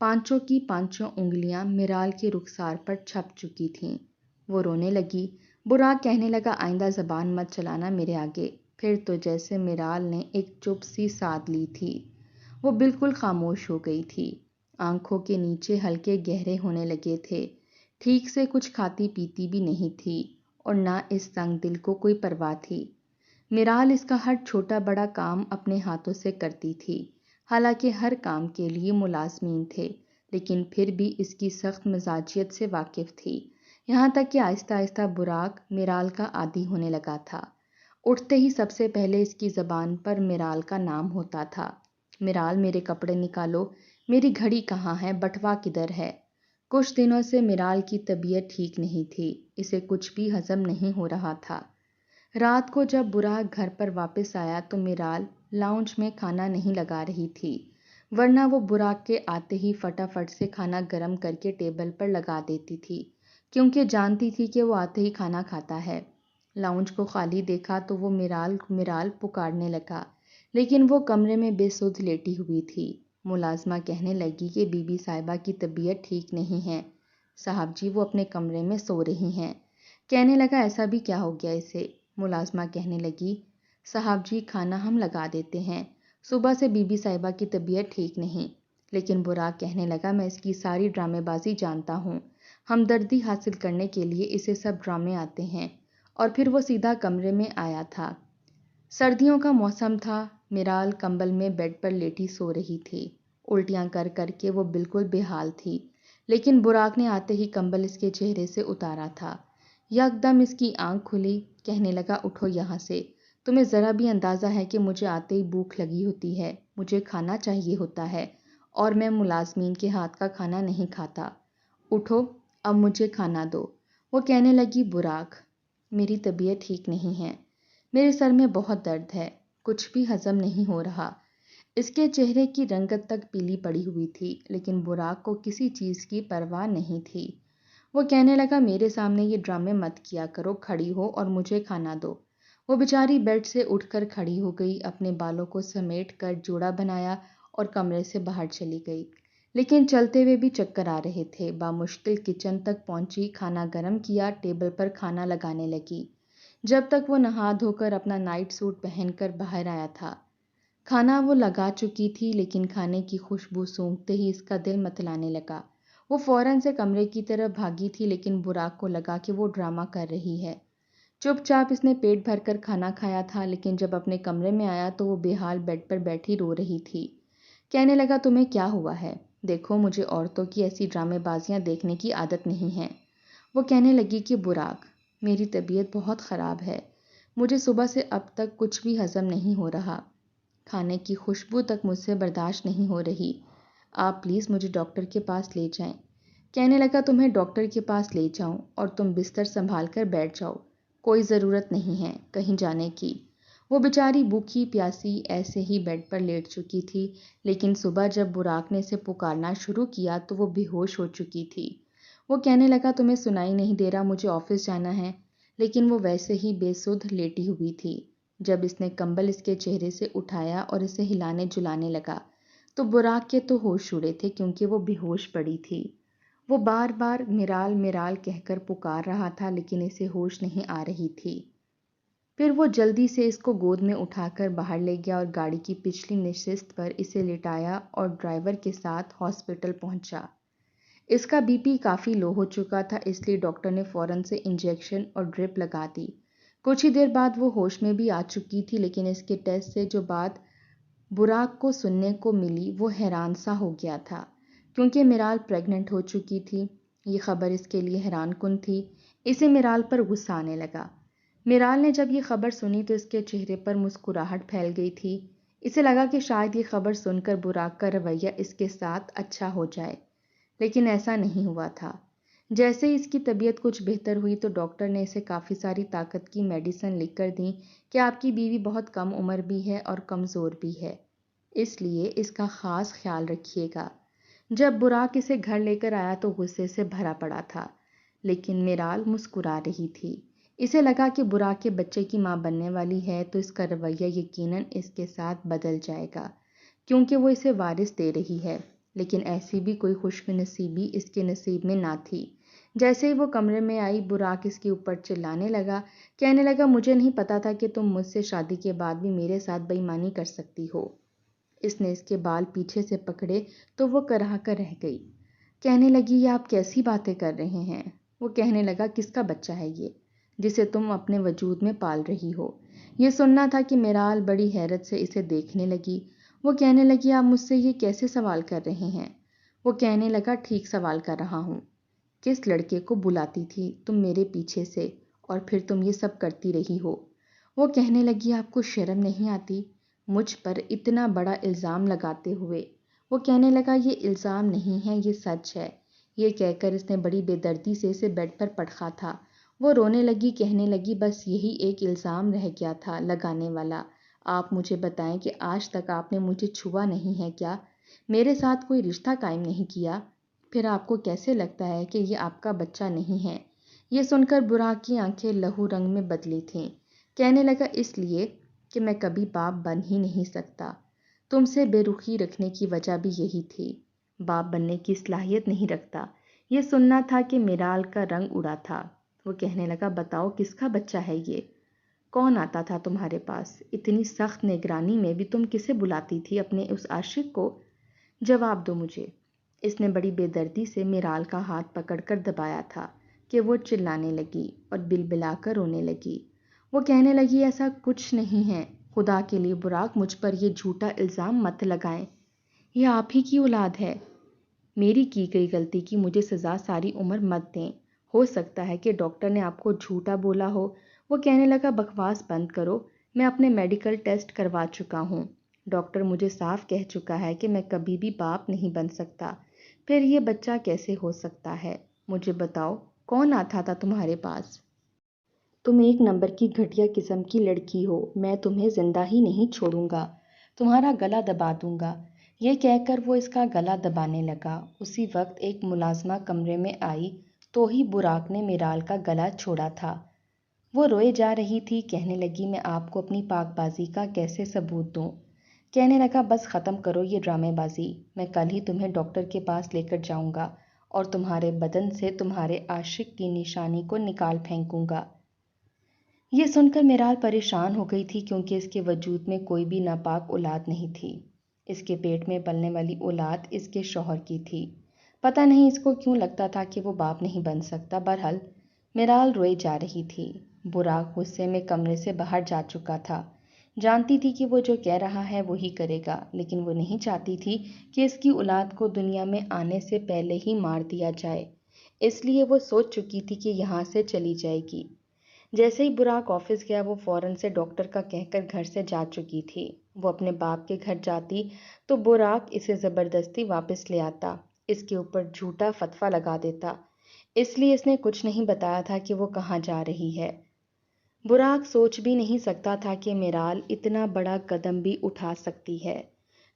پانچوں کی پانچوں انگلیاں میرال کے رخسار پر چھپ چکی تھیں۔ وہ رونے لگی۔ براق کہنے لگا آئندہ زبان مت چلانا میرے آگے۔ پھر تو جیسے میرال نے ایک چپ سی سادھ لی تھی، وہ بالکل خاموش ہو گئی تھی، آنکھوں کے نیچے ہلکے گہرے ہونے لگے تھے، ٹھیک سے کچھ کھاتی پیتی بھی نہیں تھی، اور نہ اس تنگ دل کو کوئی پرواہ تھی۔ میرال اس کا ہر چھوٹا بڑا کام اپنے ہاتھوں سے کرتی تھی، حالانکہ ہر کام کے لیے ملازمین تھے، لیکن پھر بھی اس کی سخت مزاجیت سے واقف تھی، یہاں تک کہ آہستہ آہستہ براق میرال کا عادی ہونے لگا تھا، اٹھتے ہی سب سے پہلے اس کی زبان پر میرال کا نام ہوتا تھا۔ میرال، میرے کپڑے نکالو، میری گھڑی کہاں ہے، بٹوا کدھر ہے؟ کچھ دنوں سے میرال کی طبیعت ٹھیک نہیں تھی، اسے کچھ بھی ہضم نہیں ہو رہا تھا۔ رات کو جب براق گھر پر واپس آیا تو میرال لاؤنج میں کھانا نہیں لگا رہی تھی، ورنہ وہ براق کے آتے ہی فٹافٹ سے کھانا گرم کر کے ٹیبل پر لگا دیتی تھی، کیونکہ جانتی تھی کہ وہ آتے ہی کھانا کھاتا ہے۔ لاؤنج کو خالی دیکھا تو وہ میرال پکارنے لگا، لیکن وہ کمرے میں بے سدھ لیٹی ہوئی تھی۔ ملازمہ کہنے لگی کہ بی بی صاحبہ کی طبیعت ٹھیک نہیں ہے۔ صاحب جی، وہ اپنے کمرے میں سو رہی ہیں۔ کہنے لگا ایسا بھی کیا ہو گیا اسے؟ ملازمہ کہنے لگی صاحب جی کھانا ہم لگا دیتے ہیں، صبح سے بی بی صاحبہ کی طبیعت ٹھیک نہیں۔ لیکن براق کہنے لگا میں اس کی ساری ڈرامے بازی جانتا ہوں، ہمدردی حاصل کرنے کے لیے اسے سب ڈرامے آتے ہیں۔ اور پھر وہ سیدھا کمرے میں آیا تھا۔ سردیوں کا موسم تھا، میرال کمبل میں بیڈ پر لیٹی سو رہی تھی، الٹیاں کر کر کے وہ بالکل بے حال تھی، لیکن براق نے آتے ہی کمبل اس کے چہرے سے اتارا تھا۔ یکدم اس کی آنکھ کھلی، کہنے لگا اٹھو یہاں سے، تمہیں ذرا بھی اندازہ ہے کہ مجھے آتے ہی بھوک لگی ہوتی ہے، مجھے کھانا چاہیے ہوتا ہے، اور میں ملازمین کے ہاتھ کا کھانا نہیں کھاتا۔ اٹھو، اب مجھے کھانا دو۔ وہ کہنے لگی براق، میری طبیعت ٹھیک نہیں ہے، میرے سر میں بہت درد ہے، کچھ بھی ہضم نہیں ہو رہا۔ اس کے چہرے کی رنگت تک پیلی پڑی ہوئی تھی، لیکن براق کو کسی چیز کی پرواہ نہیں تھی۔ وہ کہنے لگا میرے سامنے یہ ڈرامے مت کیا کرو، کھڑی ہو اور مجھے کھانا دو۔ وہ بیچاری بیڈ سے اٹھ کر کھڑی ہو گئی، اپنے بالوں کو سمیٹ کر جوڑا بنایا اور کمرے سے باہر چلی گئی، لیکن چلتے ہوئے بھی چکر آ رہے تھے۔ بامشکل کچن تک پہنچی، کھانا گرم کیا، ٹیبل پر کھانا لگانے لگی، جب تک وہ نہا دھو کر اپنا نائٹ سوٹ پہن کر باہر آیا تھا۔ کھانا وہ لگا چکی تھی، لیکن کھانے کی خوشبو سونگھتے ہی اس کا دل متلانے لگا۔ وہ فوراً سے کمرے کی طرف بھاگی تھی، لیکن براق کو لگا کہ وہ ڈرامہ کر رہی ہے۔ چپ چاپ اس نے پیٹ بھر کر کھانا کھایا تھا، لیکن جب اپنے کمرے میں آیا تو وہ بے حال بیڈ پر بیٹھی رو رہی تھی۔ کہنے لگا تمہیں کیا ہوا ہے؟ دیکھو، مجھے عورتوں کی ایسی ڈرامے بازیاں دیکھنے کی عادت نہیں ہے۔ وہ کہنے لگی کہ براق، میری طبیعت بہت خراب ہے، مجھے صبح سے اب تک کچھ بھی ہضم نہیں ہو رہا، کھانے کی خوشبو تک مجھ سے برداشت نہیں ہو رہی، آپ پلیز مجھے ڈاکٹر کے پاس لے جائیں۔ کہنے لگا تمہیں ڈاکٹر کے پاس لے جاؤں اور تم بستر سنبھال کر بیٹھ جاؤ، کوئی ضرورت نہیں ہے کہیں جانے کی۔ وہ بیچاری بھوکی پیاسی ایسے ہی بیڈ پر لیٹ چکی تھی، لیکن صبح جب براق نے اسے پکارنا شروع کیا تو وہ بے ہوش ہو چکی تھی۔ وہ کہنے لگا تمہیں سنائی نہیں دے رہا، مجھے آفس جانا ہے، لیکن وہ ویسے ہی بے سدھ لیٹی ہوئی تھی۔ جب اس نے کمبل اس کے چہرے سے اٹھایا اور اسے ہلانے جلانے لگا تو براق کے تو ہوش اڑے تھے، کیونکہ وہ بے ہوش پڑی تھی۔ وہ بار بار میرال میرال کہہ کر پکار رہا تھا، لیکن اسے ہوش نہیں آ رہی تھی۔ پھر وہ جلدی سے اس کو گود میں اٹھا کر باہر لے گیا اور گاڑی کی پچھلی نشست پر اسے لٹایا اور ڈرائیور کے ساتھ ہاسپٹل پہنچا۔ اس کا بی پی کافی لو ہو چکا تھا، اس لیے ڈاکٹر نے فوراً سے انجیکشن اور ڈرپ لگا دی۔ کچھ ہی دیر بعد وہ ہوش میں بھی آ چکی تھی، لیکن اس کے ٹیسٹ سے جو بات براق کو سننے کو ملی وہ حیران سا ہو گیا تھا، کیونکہ میرال پریگننٹ ہو چکی تھی۔ یہ خبر اس کے لیے حیران کن تھی۔ اسے میرال پر غصہ آنے لگا۔ میرال نے جب یہ خبر سنی تو اس کے چہرے پر مسکراہٹ پھیل گئی تھی۔ اسے لگا کہ شاید یہ خبر سن کر براق کا رویہ اس کے ساتھ اچھا ہو جائے، لیکن ایسا نہیں ہوا تھا۔ جیسے ہی اس کی طبیعت کچھ بہتر ہوئی تو ڈاکٹر نے اسے کافی ساری طاقت کی میڈیسن لکھ کر دیں کہ آپ کی بیوی بہت کم عمر بھی ہے اور کمزور بھی ہے، اس لیے اس کا خاص خیال رکھیے گا۔ جب براق اسے گھر لے کر آیا تو غصے سے بھرا پڑا تھا، لیکن میرال مسکرا رہی تھی۔ اسے لگا کہ براق کے بچے کی ماں بننے والی ہے تو اس کا رویہ یقیناً اس کے ساتھ بدل جائے گا، کیونکہ وہ اسے وارث دے رہی ہے۔ لیکن ایسی بھی کوئی خوش نصیبی اس کے نصیب میں نہ تھی۔ جیسے ہی وہ کمرے میں آئی، براق اس کے اوپر چلانے لگا، کہنے لگا مجھے نہیں پتا تھا کہ تم مجھ سے شادی کے بعد بھی میرے ساتھ بے ایمانی کر سکتی ہو۔ اس نے اس کے بال پیچھے سے پکڑے تو وہ کرا کر رہ گئی۔ کہنے لگی یہ آپ کیسی باتیں کر رہے ہیں؟ وہ کہنے لگا کس کا بچہ ہے یہ جسے تم اپنے وجود میں پال رہی ہو؟ یہ سننا تھا کہ میرال بڑی حیرت سے اسے دیکھنے لگی۔ وہ کہنے لگی آپ مجھ سے یہ کیسے سوال کر رہے ہیں؟ وہ کہنے لگا ٹھیک سوال کر رہا ہوں، کس لڑکے کو بلاتی تھی تم میرے پیچھے سے اور پھر تم یہ سب کرتی رہی ہو؟ وہ کہنے لگی آپ کو شرم نہیں آتی مجھ پر اتنا بڑا الزام لگاتے ہوئے؟ وہ کہنے لگا یہ الزام نہیں ہے، یہ سچ ہے۔ یہ کہہ کر اس نے بڑی بے دردی سے اسے بیڈ پر پٹخا تھا۔ وہ رونے لگی، کہنے لگی بس یہی ایک الزام رہ گیا تھا لگانے والا۔ آپ مجھے بتائیں کہ آج تک آپ نے مجھے چھوا نہیں ہے کیا؟ میرے ساتھ کوئی رشتہ قائم نہیں کیا؟ پھر آپ کو کیسے لگتا ہے کہ یہ آپ کا بچہ نہیں ہے؟ یہ سن کر براق کی آنکھیں لہو رنگ میں بدلی تھیں۔ کہنے لگا اس لیے کہ میں کبھی باپ بن ہی نہیں سکتا۔ تم سے بے رخی رکھنے کی وجہ بھی یہی تھی۔ باپ بننے کی صلاحیت نہیں رکھتا۔ یہ سننا تھا کہ میرال کا رنگ اڑا تھا۔ وہ کہنے لگا بتاؤ کس کا بچہ ہے یہ؟ کون آتا تھا تمہارے پاس؟ اتنی سخت نگرانی میں بھی تم کسے بلاتی تھی؟ اپنے اس عاشق کو؟ جواب دو مجھے۔ اس نے بڑی بے دردی سے میرال کا ہاتھ پکڑ کر دبایا تھا کہ وہ چلانے لگی اور بلبلا کر رونے لگی۔ وہ کہنے لگی ایسا کچھ نہیں ہے، خدا کے لیے براق مجھ پر یہ جھوٹا الزام مت لگائیں۔ یہ آپ ہی کی اولاد ہے۔ میری کی گئی غلطی کی مجھے سزا ساری عمر مت دیں۔ ہو سکتا ہے کہ ڈاکٹر نے آپ کو جھوٹا بولا ہو۔ وہ کہنے لگا بکواس بند کرو، میں اپنے میڈیکل ٹیسٹ کروا چکا ہوں۔ ڈاکٹر مجھے صاف کہہ چکا ہے کہ میں کبھی بھی باپ نہیں بن سکتا۔ پھر یہ بچہ کیسے ہو سکتا ہے؟ مجھے بتاؤ کون آتا تھا تمہارے پاس؟ تم ایک نمبر کی گھٹیا قسم کی لڑکی ہو، میں تمہیں زندہ ہی نہیں چھوڑوں گا، تمہارا گلا دبا دوں گا۔ یہ کہہ کر وہ اس کا گلا دبانے لگا۔ اسی وقت ایک ملازمہ کمرے میں آئی تو ہی براق نے میرال کا گلا چھوڑا تھا۔ وہ روئے جا رہی تھی، کہنے لگی میں آپ کو اپنی پاک بازی کا کیسے ثبوت دوں؟ کہنے لگا بس ختم کرو یہ ڈرامے بازی، میں کل ہی تمہیں ڈاکٹر کے پاس لے کر جاؤں گا اور تمہارے بدن سے تمہارے عاشق کی نشانی کو نکال پھینکوں گا۔ یہ سن کر میرال پریشان ہو گئی تھی کیونکہ اس کے وجود میں کوئی بھی ناپاک اولاد نہیں تھی۔ اس کے پیٹ میں پلنے والی اولاد اس کے شوہر کی تھی۔ پتہ نہیں اس کو کیوں لگتا تھا کہ وہ باپ نہیں بن سکتا۔ بہرحال میرال روئے جا رہی تھی۔ براق غصے میں کمرے سے باہر جا چکا تھا۔ جانتی تھی کہ وہ جو کہہ رہا ہے وہی کرے گا، لیکن وہ نہیں چاہتی تھی کہ اس کی اولاد کو دنیا میں آنے سے پہلے ہی مار دیا جائے، اس لیے وہ سوچ چکی تھی کہ یہاں سے چلی جائے گی۔ جیسے ہی براق آفس گیا وہ فوراً سے ڈاکٹر کا کہہ کر گھر سے جا چکی تھی۔ وہ اپنے باپ کے گھر جاتی تو براق اسے زبردستی واپس لے آتا، اس کے اوپر جھوٹا فتویٰ لگا دیتا، اس لیے اس نے کچھ نہیں بتایا تھا کہ وہ کہاں جا رہی ہے۔ براق سوچ بھی نہیں سکتا تھا کہ میرال اتنا بڑا قدم بھی اٹھا سکتی ہے۔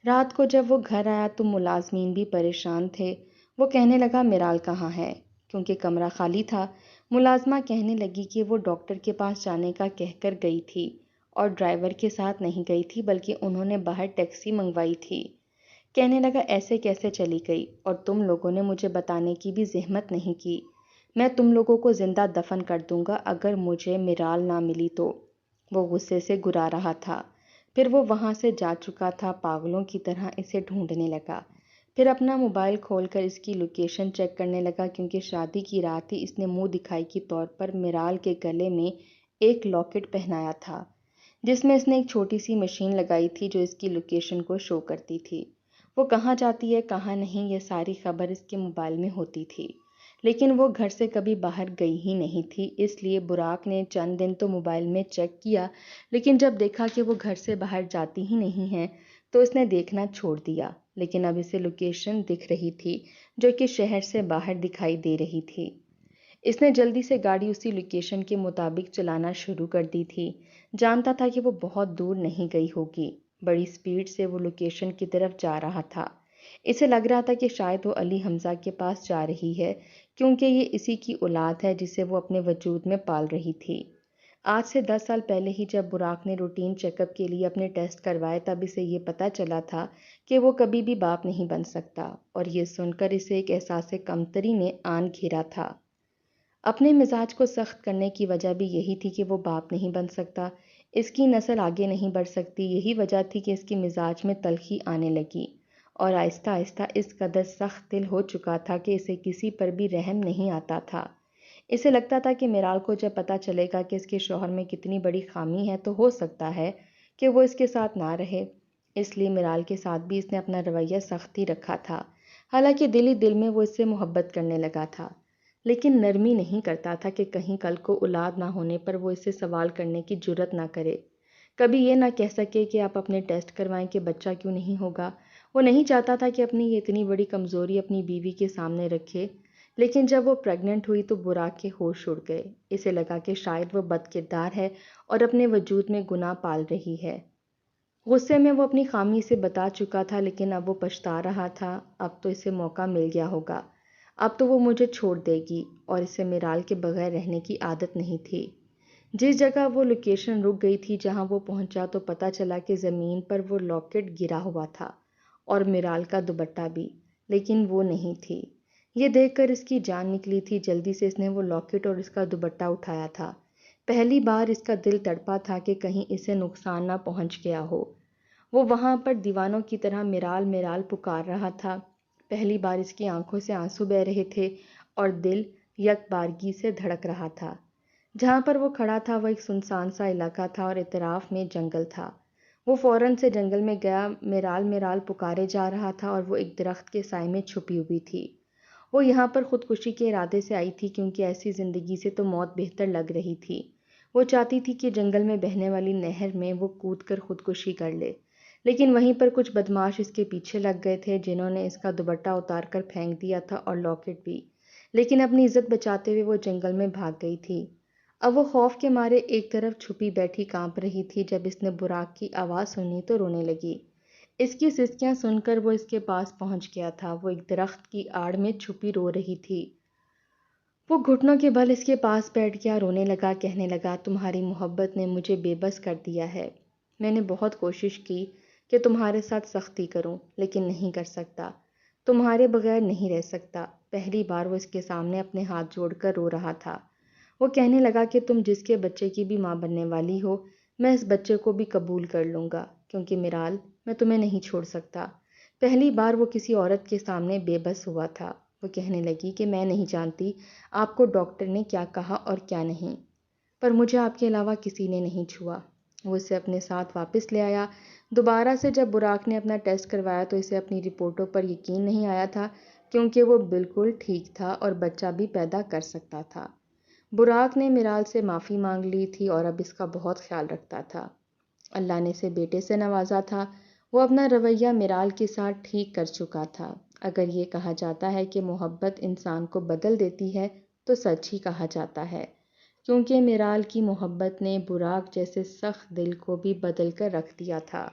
رات کو جب وہ گھر آیا تو ملازمین بھی پریشان تھے۔ وہ کہنے لگا میرال کہاں ہے؟ کیونکہ کمرہ خالی تھا، ملازمہ کہنے لگی کہ وہ ڈاکٹر کے پاس جانے کا کہہ کر گئی تھی اور ڈرائیور کے ساتھ نہیں گئی تھی بلکہ انہوں نے باہر ٹیکسی منگوائی تھی۔ کہنے لگا ایسے کیسے چلی گئی اور تم لوگوں نے مجھے بتانے کی بھی زحمت نہیں کی؟ میں تم لوگوں کو زندہ دفن کر دوں گا اگر مجھے میرال نہ ملی تو۔ وہ غصے سے گھرا رہا تھا۔ پھر وہ وہاں سے جا چکا تھا، پاگلوں کی طرح اسے ڈھونڈنے لگا۔ پھر اپنا موبائل کھول کر اس کی لوکیشن چیک کرنے لگا کیونکہ شادی کی رات ہی اس نے منہ دکھائی کے طور پر میرال کے گلے میں ایک لاکٹ پہنایا تھا جس میں اس نے ایک چھوٹی سی مشین لگائی تھی جو اس کی لوکیشن کو شو کرتی تھی۔ وہ کہاں جاتی ہے کہاں نہیں یہ ساری خبر اس کے موبائل میں ہوتی تھی، لیکن وہ گھر سے کبھی باہر گئی ہی نہیں تھی، اس لیے براق نے چند دن تو موبائل میں چیک کیا، لیکن جب دیکھا کہ وہ گھر سے باہر جاتی ہی نہیں ہے تو اس نے دیکھنا چھوڑ دیا۔ لیکن اب اسے لوکیشن دکھ رہی تھی جو کہ شہر سے باہر دکھائی دے رہی تھی۔ اس نے جلدی سے گاڑی اسی لوکیشن کے مطابق چلانا شروع کر دی تھی۔ جانتا تھا کہ وہ بہت دور نہیں گئی ہوگی۔ بڑی سپیڈ سے وہ لوکیشن کی طرف جا رہا تھا۔ اسے لگ رہا تھا کہ شاید وہ علی حمزہ کے پاس جا رہی ہے کیونکہ یہ اسی کی اولاد ہے جسے وہ اپنے وجود میں پال رہی تھی۔ آج سے 10 سال پہلے ہی جب براق نے روٹین چیک اپ کے لیے اپنے ٹیسٹ کروائے تب اسے یہ پتہ چلا تھا کہ وہ کبھی بھی باپ نہیں بن سکتا، اور یہ سن کر اسے ایک احساس کمتری نے آن گھیرا تھا۔ اپنے مزاج کو سخت کرنے کی وجہ بھی یہی تھی کہ وہ باپ نہیں بن سکتا، اس کی نسل آگے نہیں بڑھ سکتی۔ یہی وجہ تھی کہ اس کی مزاج میں تلخی آنے لگی اور آہستہ آہستہ اس قدر سخت دل ہو چکا تھا کہ اسے کسی پر بھی رحم نہیں آتا تھا۔ اسے لگتا تھا کہ میرال کو جب پتہ چلے گا کہ اس کے شوہر میں کتنی بڑی خامی ہے تو ہو سکتا ہے کہ وہ اس کے ساتھ نہ رہے، اس لیے میرال کے ساتھ بھی اس نے اپنا رویہ سخت ہی رکھا تھا، حالانکہ دل ہی دل میں وہ اس سے محبت کرنے لگا تھا۔ لیکن نرمی نہیں کرتا تھا کہ کہیں کل کو اولاد نہ ہونے پر وہ اسے سوال کرنے کی جرت نہ کرے، کبھی یہ نہ کہہ سکے کہ آپ اپنے ٹیسٹ کروائیں کہ بچہ کیوں نہیں ہوگا۔ وہ نہیں چاہتا تھا کہ اپنی یہ اتنی بڑی کمزوری اپنی بیوی کے سامنے رکھے۔ لیکن جب وہ پریگننٹ ہوئی تو براق کے ہوش اڑ گئے۔ اسے لگا کہ شاید وہ بد کردار ہے اور اپنے وجود میں گناہ پال رہی ہے۔ غصے میں وہ اپنی خامی سے بتا چکا تھا، لیکن اب وہ پچھتا رہا تھا۔ اب تو اسے موقع مل گیا ہوگا، اب تو وہ مجھے چھوڑ دے گی، اور اسے میرال کے بغیر رہنے کی عادت نہیں تھی۔ جس جگہ وہ لوکیشن رک گئی تھی، جہاں وہ پہنچا تو پتہ چلا کہ زمین پر وہ لاکٹ گرا ہوا تھا اور میرال کا دوپٹہ بھی، لیکن وہ نہیں تھی۔ یہ دیکھ کر اس کی جان نکلی تھی۔ جلدی سے اس نے وہ لاکٹ اور اس کا دوپٹہ اٹھایا تھا۔ پہلی بار اس کا دل تڑپا تھا کہ کہیں اسے نقصان نہ پہنچ گیا ہو۔ وہ وہاں پر دیوانوں کی طرح میرال میرال پکار رہا تھا۔ پہلی بار اس کی آنکھوں سے آنسو بہہ رہے تھے اور دل یک بارگی سے دھڑک رہا تھا۔ جہاں پر وہ کھڑا تھا وہ ایک سنسان سا علاقہ تھا اور اطراف میں جنگل تھا۔ وہ فوراً سے جنگل میں گیا، میرال میرال پکارے جا رہا تھا اور وہ ایک درخت کے سائے میں چھپی ہوئی تھی۔ وہ یہاں پر خودکشی کے ارادے سے آئی تھی، کیونکہ ایسی زندگی سے تو موت بہتر لگ رہی تھی۔ وہ چاہتی تھی کہ جنگل میں بہنے والی نہر میں وہ کود کر خودکشی کر لے، لیکن وہیں پر کچھ بدماش اس کے پیچھے لگ گئے تھے، جنہوں نے اس کا دوپٹہ اتار کر پھینک دیا تھا اور لاکٹ بھی، لیکن اپنی عزت بچاتے ہوئے وہ جنگل میں بھاگ گئی تھی۔ اب وہ خوف کے مارے ایک طرف چھپی بیٹھی کانپ رہی تھی۔ جب اس نے براق کی آواز سنی تو رونے لگی۔ اس کی سسکیاں سن کر وہ اس کے پاس پہنچ گیا تھا۔ وہ ایک درخت کی آڑ میں چھپی رو رہی تھی۔ وہ گھٹنوں کے بل اس کے پاس بیٹھ گیا، رونے لگا، کہنے لگا، تمہاری محبت نے مجھے بے بس کر دیا ہے۔ میں نے بہت کوشش کی کہ تمہارے ساتھ سختی کروں، لیکن نہیں کر سکتا، تمہارے بغیر نہیں رہ سکتا۔ پہلی بار وہ اس کے سامنے اپنے ہاتھ جوڑ کر رو رہا تھا۔ وہ کہنے لگا کہ تم جس کے بچے کی بھی ماں بننے والی ہو، میں اس بچے کو بھی قبول کر لوں گا، کیونکہ میرال، میں تمہیں نہیں چھوڑ سکتا۔ پہلی بار وہ کسی عورت کے سامنے بے بس ہوا تھا۔ وہ کہنے لگی کہ میں نہیں جانتی آپ کو ڈاکٹر نے کیا کہا اور کیا نہیں، پر مجھے آپ کے علاوہ کسی نے نہیں چھوا۔ وہ اسے اپنے ساتھ واپس لے آیا۔ دوبارہ سے جب براق نے اپنا ٹیسٹ کروایا تو اسے اپنی رپورٹوں پر یقین نہیں آیا تھا، کیونکہ وہ بالکل ٹھیک تھا اور بچہ بھی پیدا کر سکتا تھا۔ براق نے میرال سے معافی مانگ لی تھی اور اب اس کا بہت خیال رکھتا تھا۔ اللہ نے اسے بیٹے سے نوازا تھا۔ وہ اپنا رویہ میرال کے ساتھ ٹھیک کر چکا تھا۔ اگر یہ کہا جاتا ہے کہ محبت انسان کو بدل دیتی ہے تو سچ ہی کہا جاتا ہے، کیونکہ میرال کی محبت نے براق جیسے سخت دل کو بھی بدل کر رکھ دیا تھا۔